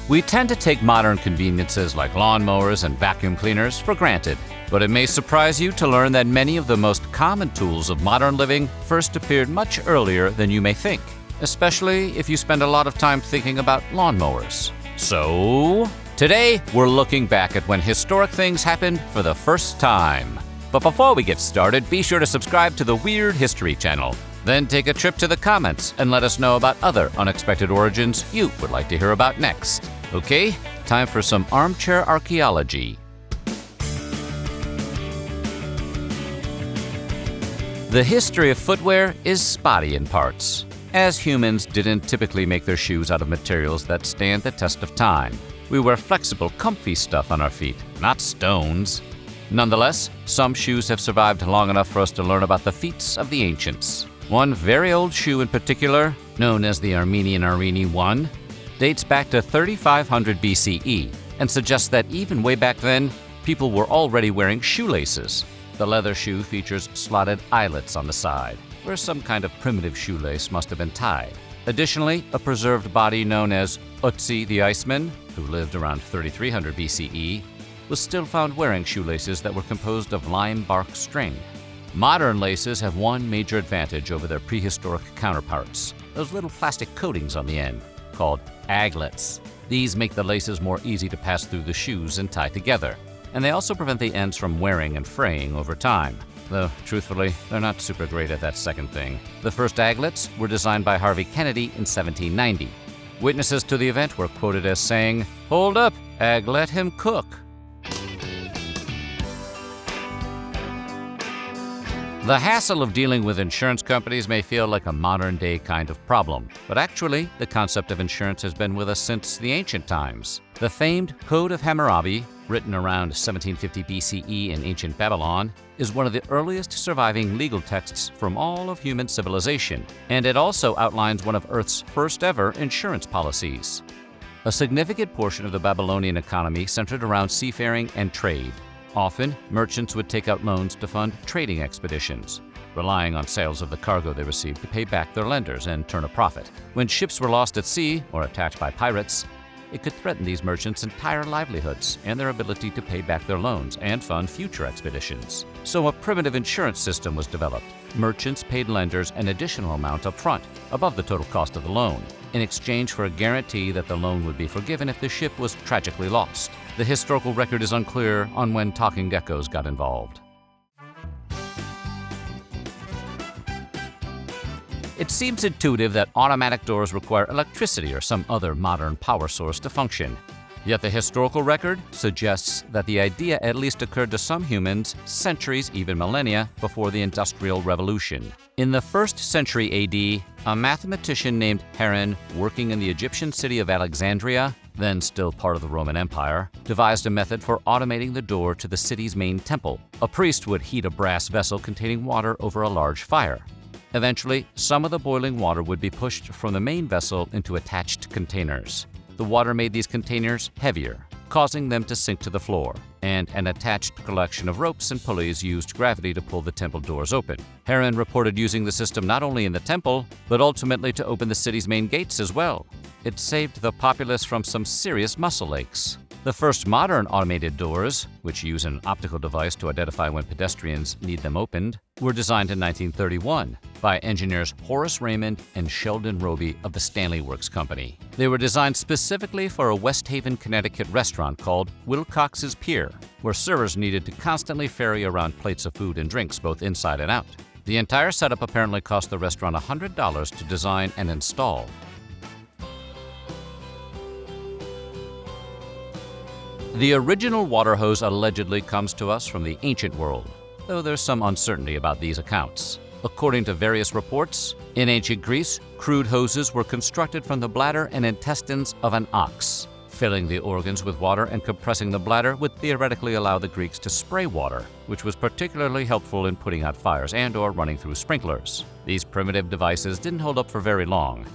We tend to take modern conveniences like lawnmowers and vacuum cleaners for granted, but it may surprise you to learn that many of the most common tools of modern living first appeared much earlier than you may think, especially if you spend a lot of time thinking about lawnmowers. So, today we're looking back at when historic things happened for the first time. But before we get started, be sure to subscribe to the Weird History channel. Then take a trip to the comments and let us know about other unexpected origins you would like to hear about next. Okay, time for some Armchair Archaeology. The history of footwear is spotty in parts, as humans didn't typically make their shoes out of materials that stand the test of time. We wear flexible, comfy stuff on our feet, not stones. Nonetheless, some shoes have survived long enough for us to learn about the feats of the ancients. One very old shoe in particular, known as the Armenian Arini I, dates back to 3500 BCE and suggests that even way back then, people were already wearing shoelaces. The leather shoe features slotted eyelets on the side, where some kind of primitive shoelace must have been tied. Additionally, a preserved body known as Utsi the Iceman, who lived around 3300 BCE, was still found wearing shoelaces that were composed of lime bark string. Modern laces have one major advantage over their prehistoric counterparts: those little plastic coatings on the end, called aglets. These make the laces more easy to pass through the shoes and tie together, and they also prevent the ends from wearing and fraying over time. Though, truthfully, they're not super great at that second thing. The first aglets were designed by Harvey Kennedy in 1790. Witnesses to the event were quoted as saying, "Hold up, Ag, let him cook." The hassle of dealing with insurance companies may feel like a modern-day kind of problem, but actually, the concept of insurance has been with us since the ancient times. The famed Code of Hammurabi, written around 1750 BCE in ancient Babylon, is one of the earliest surviving legal texts from all of human civilization, and it also outlines one of Earth's first-ever insurance policies. A significant portion of the Babylonian economy centered around seafaring and trade. Often, merchants would take out loans to fund trading expeditions, relying on sales of the cargo they received to pay back their lenders and turn a profit. When ships were lost at sea or attacked by pirates, it could threaten these merchants' entire livelihoods and their ability to pay back their loans and fund future expeditions. So a primitive insurance system was developed. Merchants paid lenders an additional amount up front, above the total cost of the loan, in exchange for a guarantee that the loan would be forgiven if the ship was tragically lost. The historical record is unclear on when talking geckos got involved. It seems intuitive that automatic doors require electricity or some other modern power source to function. Yet the historical record suggests that the idea at least occurred to some humans centuries, even millennia, before the Industrial Revolution. In the 1st century AD, a mathematician named Heron, working in the Egyptian city of Alexandria, then still part of the Roman Empire, devised a method for automating the door to the city's main temple. A priest would heat a brass vessel containing water over a large fire. Eventually, some of the boiling water would be pushed from the main vessel into attached containers. The water made these containers heavier, causing them to sink to the floor, and an attached collection of ropes and pulleys used gravity to pull the temple doors open. Heron reported using the system not only in the temple, but ultimately to open the city's main gates as well. It saved the populace from some serious muscle aches. The first modern automated doors, which use an optical device to identify when pedestrians need them opened, were designed in 1931 by engineers Horace Raymond and Sheldon Roby of the Stanley Works Company. They were designed specifically for a West Haven, Connecticut restaurant called Wilcox's Pier, where servers needed to constantly ferry around plates of food and drinks both inside and out. The entire setup apparently cost the restaurant $100 to design and install. The original water hose allegedly comes to us from the ancient world, though there's some uncertainty about these accounts. According to various reports, in ancient Greece, crude hoses were constructed from the bladder and intestines of an ox. Filling the organs with water and compressing the bladder would theoretically allow the Greeks to spray water, which was particularly helpful in putting out fires and/or running through sprinklers. These primitive devices didn't hold up for very long,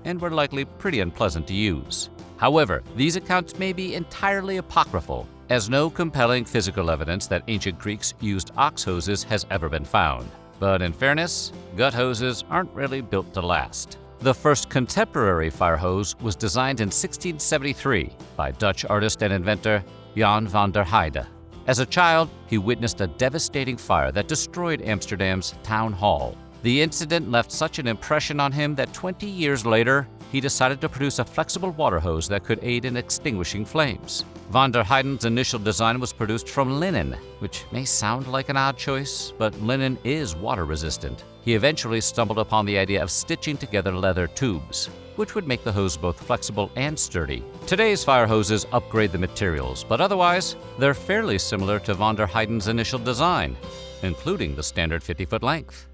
and were likely pretty unpleasant to use. However, these accounts may be entirely apocryphal, as no compelling physical evidence that ancient Greeks used ox hoses has ever been found. But in fairness, gut hoses aren't really built to last. The first contemporary fire hose was designed in 1673 by Dutch artist and inventor Jan van der Heide. As a child, he witnessed a devastating fire that destroyed Amsterdam's town hall. The incident left such an impression on him that 20 years later, he decided to produce a flexible water hose that could aid in extinguishing flames. Van der Heiden's initial design was produced from linen, which may sound like an odd choice, but linen is water-resistant. He eventually stumbled upon the idea of stitching together leather tubes, which would make the hose both flexible and sturdy. Today's fire hoses upgrade the materials, but otherwise, they're fairly similar to Van der Heiden's initial design, including the standard 50-foot length.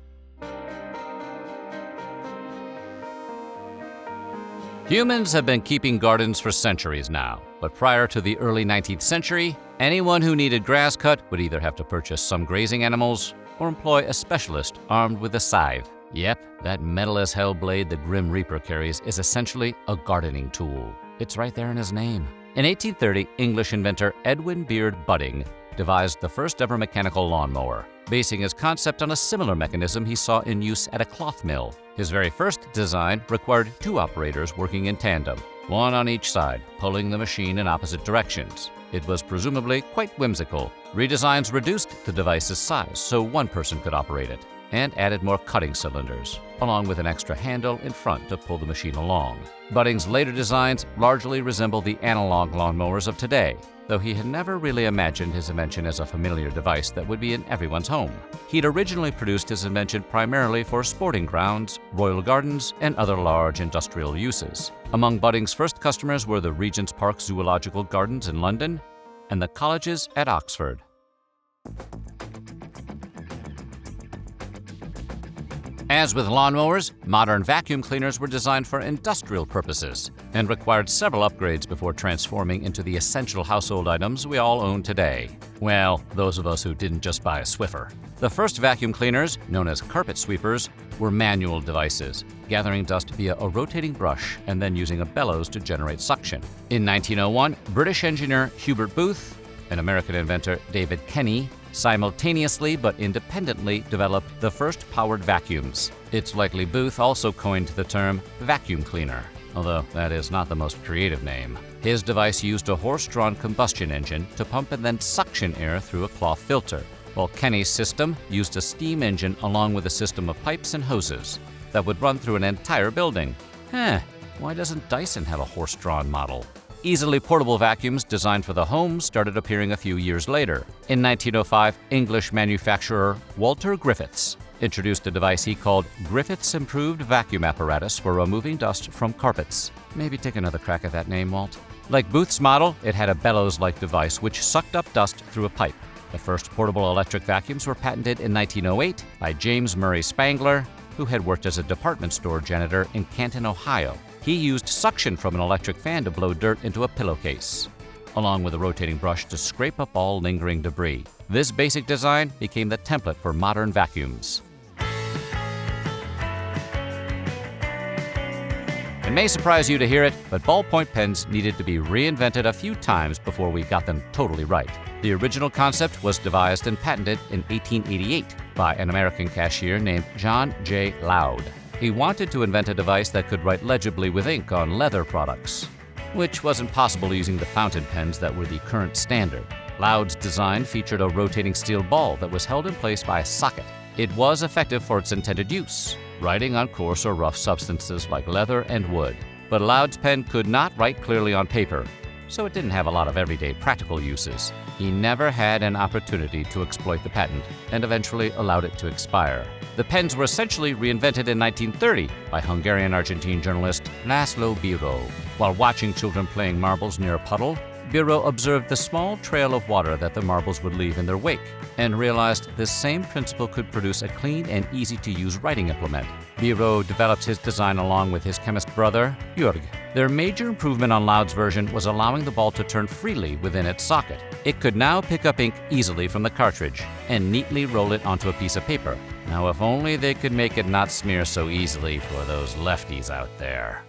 Humans have been keeping gardens for centuries now, but prior to the early 19th century, anyone who needed grass cut would either have to purchase some grazing animals or employ a specialist armed with a scythe. Yep, that metal-as-hell blade the Grim Reaper carries is essentially a gardening tool. It's right there in his name. In 1830, English inventor Edwin Beard Budding devised the first-ever mechanical lawnmower, basing his concept on a similar mechanism he saw in use at a cloth mill. His very first design required two operators working in tandem, one on each side, pulling the machine in opposite directions. It was presumably quite whimsical. Redesigns reduced the device's size so one person could operate it, and added more cutting cylinders, along with an extra handle in front to pull the machine along. Budding's later designs largely resemble the analog lawnmowers of today, though he had never really imagined his invention as a familiar device that would be in everyone's home. He'd originally produced his invention primarily for sporting grounds, royal gardens, and other large industrial uses. Among Budding's first customers were the Regent's Park Zoological Gardens in London and the colleges at Oxford. As with lawnmowers, modern vacuum cleaners were designed for industrial purposes and required several upgrades before transforming into the essential household items we all own today. Well, those of us who didn't just buy a Swiffer. The first vacuum cleaners, known as carpet sweepers, were manual devices, gathering dust via a rotating brush and then using a bellows to generate suction. In 1901, British engineer Hubert Booth and American inventor David Kenny simultaneously but independently developed the first powered vacuums. It's likely Booth also coined the term vacuum cleaner, although that is not the most creative name. His device used a horse-drawn combustion engine to pump and then suction air through a cloth filter, while Kenny's system used a steam engine along with a system of pipes and hoses that would run through an entire building. Why doesn't Dyson have a horse-drawn model? Easily portable vacuums designed for the home started appearing a few years later. In 1905, English manufacturer Walter Griffiths introduced a device he called Griffiths Improved Vacuum Apparatus for removing dust from carpets. Maybe take another crack at that name, Walt. Like Booth's model, it had a bellows-like device which sucked up dust through a pipe. The first portable electric vacuums were patented in 1908 by James Murray Spangler, who had worked as a department store janitor in Canton, Ohio. He used suction from an electric fan to blow dirt into a pillowcase, along with a rotating brush to scrape up all lingering debris. This basic design became the template for modern vacuums. It may surprise you to hear it, but ballpoint pens needed to be reinvented a few times before we got them totally right. The original concept was devised and patented in 1888 by an American cashier named John J. Loud. He wanted to invent a device that could write legibly with ink on leather products, which wasn't possible using the fountain pens that were the current standard. Loud's design featured a rotating steel ball that was held in place by a socket. It was effective for its intended use, writing on coarse or rough substances like leather and wood. But Loud's pen could not write clearly on paper, so it didn't have a lot of everyday practical uses. He never had an opportunity to exploit the patent and eventually allowed it to expire. The pens were essentially reinvented in 1930 by Hungarian-Argentine journalist Laszlo Biro. While watching children playing marbles near a puddle, Biro observed the small trail of water that the marbles would leave in their wake and realized this same principle could produce a clean and easy-to-use writing implement. Biro developed his design along with his chemist brother, Jörg. Their major improvement on Loud's version was allowing the ball to turn freely within its socket. It could now pick up ink easily from the cartridge and neatly roll it onto a piece of paper. Now, if only they could make it not smear so easily for those lefties out there.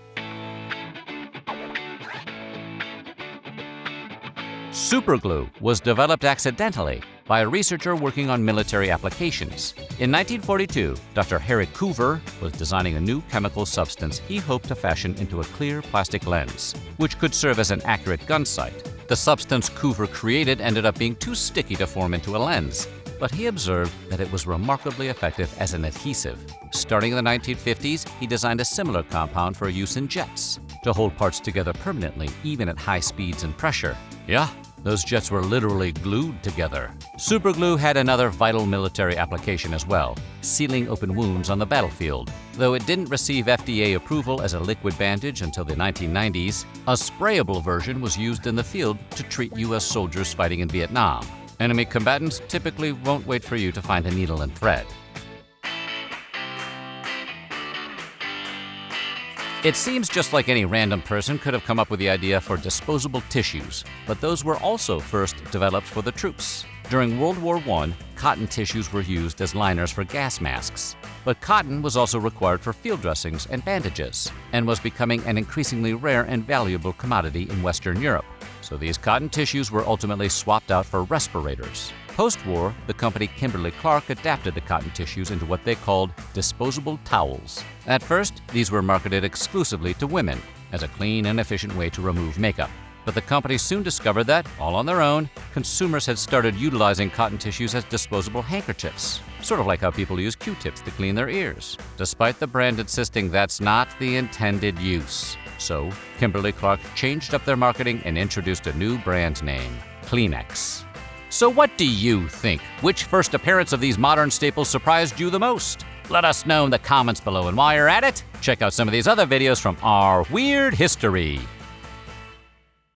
Superglue was developed accidentally by a researcher working on military applications. In 1942, Dr. Harry Coover was designing a new chemical substance he hoped to fashion into a clear plastic lens, which could serve as an accurate gun sight. The substance Coover created ended up being too sticky to form into a lens, but he observed that it was remarkably effective as an adhesive. Starting in the 1950s, he designed a similar compound for use in jets, to hold parts together permanently, even at high speeds and pressure. Yeah, those jets were literally glued together. Superglue had another vital military application as well, sealing open wounds on the battlefield. Though it didn't receive FDA approval as a liquid bandage until the 1990s, a sprayable version was used in the field to treat U.S. soldiers fighting in Vietnam. Enemy combatants typically won't wait for you to find a needle and thread. It seems just like any random person could have come up with the idea for disposable tissues, but those were also first developed for the troops. During World War I, cotton tissues were used as liners for gas masks. But cotton was also required for field dressings and bandages, and was becoming an increasingly rare and valuable commodity in Western Europe. So these cotton tissues were ultimately swapped out for respirators. Post-war, the company Kimberly-Clark adapted the cotton tissues into what they called disposable towels. At first, these were marketed exclusively to women as a clean and efficient way to remove makeup. But the company soon discovered that, all on their own, consumers had started utilizing cotton tissues as disposable handkerchiefs, sort of like how people use Q-tips to clean their ears, despite the brand insisting that's not the intended use. So, Kimberly-Clark changed up their marketing and introduced a new brand name, Kleenex. So what do you think? Which first appearance of these modern staples surprised you the most? Let us know in the comments below, and while you're at it, check out some of these other videos from our weird history.